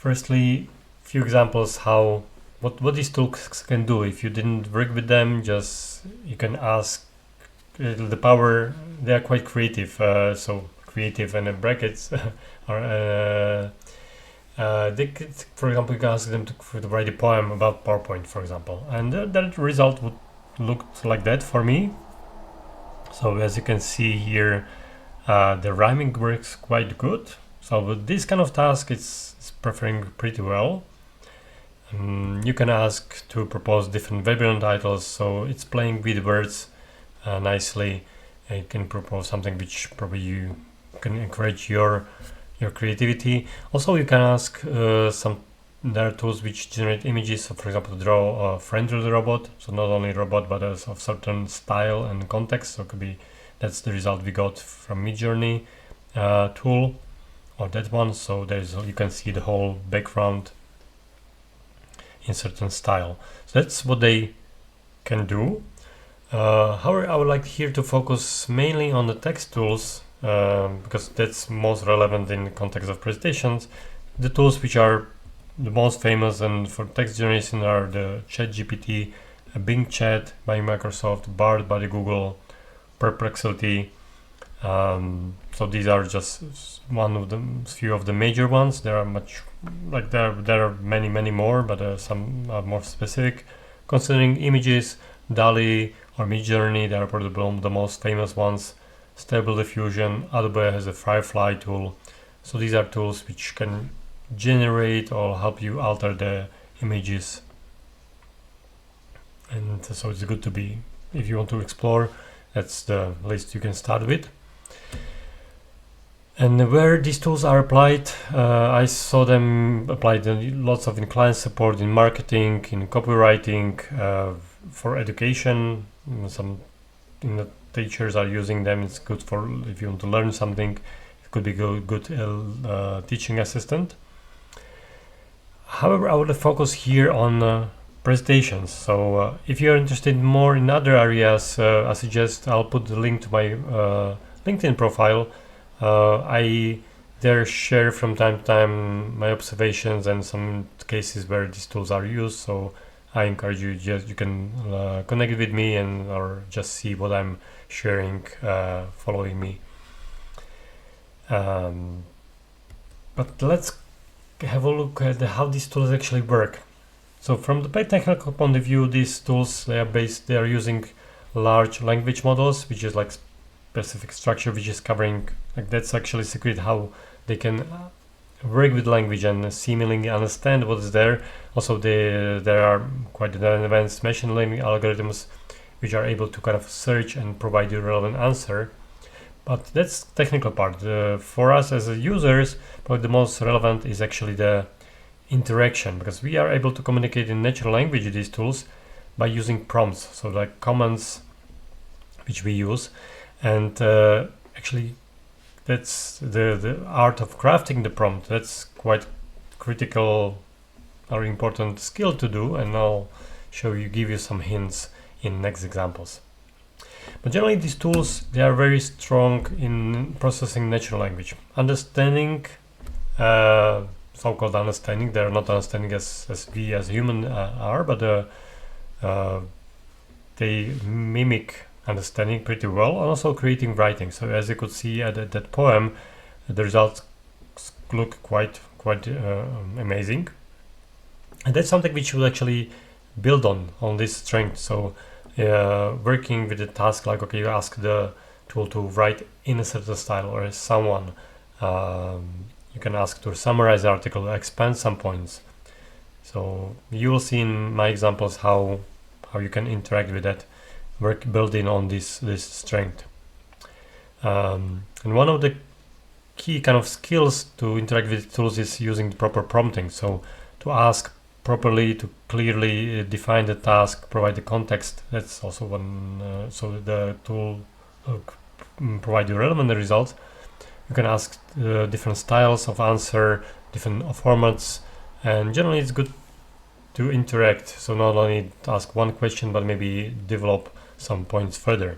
Firstly, few examples what these tools can do. If you didn't work with them, just you can ask the power. They are quite creative, so creative and in brackets are they could, for example, you can ask them to write a poem about PowerPoint, for example, and that result would look like that for me. So as you can see here, the rhyming works quite good. So with this kind of task, it's preferring pretty well. You can ask to propose different webinar titles, so it's playing with words nicely. You can propose something which probably you can encourage your creativity. Also, you can ask there are tools which generate images. So, for example, to draw a friend to the robot. So not only robot, but of certain style and context. So it could be that's the result we got from Midjourney tool, or that one. So you can see the whole background in certain style. So that's what they can do. However, I would like here to focus mainly on the text tools because that's most relevant in the context of presentations. The tools which are the most famous and for text generation are the ChatGPT, Bing Chat by Microsoft, Bard by Google, Perplexity. So these are just one of the few of the major ones. There are there are many more, but some are more specific. Considering images, DALL-E or Midjourney, they are probably the most famous ones. Stable Diffusion, Adobe has a Firefly tool. So these are tools which can generate or help you alter the images. And so it's good to be, if you want to explore, that's the list you can start with. And where these tools are applied, I saw them applied in lots of client support, in marketing, in copywriting, for education. Some teachers are using them. It's good for if you want to learn something. It could be good teaching assistant. However, I would focus here on presentations. So if you are interested more in other areas, I suggest I'll put the link to my LinkedIn profile. I there share from time to time my observations and some cases where these tools are used. So I encourage you, you can connect with me or just see what I'm sharing, following me. But let's have a look at how these tools actually work. So from the technical point of view, these tools they are using large language models, which is like specific structure which is covering, like that's actually secret how they can work with language and seemingly understand what is there. Also there are quite advanced machine learning algorithms which are able to kind of search and provide you a relevant answer. But that's technical part. For us as users, probably the most relevant is actually the interaction, because we are able to communicate in natural language with these tools by using prompts, so like commands which we use. And actually that's the art of crafting the prompt. That's quite critical or important skill to do, and I'll give you some hints in next examples. But generally these tools, they are very strong in processing natural language, understanding, so-called understanding. They're not understanding as we as human are, but they mimic understanding pretty well, and also creating writing. So as you could see at that poem, the results look quite amazing, and that's something which will actually build on this strength. So working with a task like, okay, you ask the tool to write in a certain style, or as someone you can ask to summarize the article, expand some points. So you will see in my examples how you can interact with that, building on this strength. And one of the key kind of skills to interact with tools is using the proper prompting. So to ask properly, to clearly define the task, provide the context. That's also one. So the tool provide you relevant results. You can ask different styles of answer, different formats, and generally it's good to interact. So not only ask one question, but maybe develop some points further.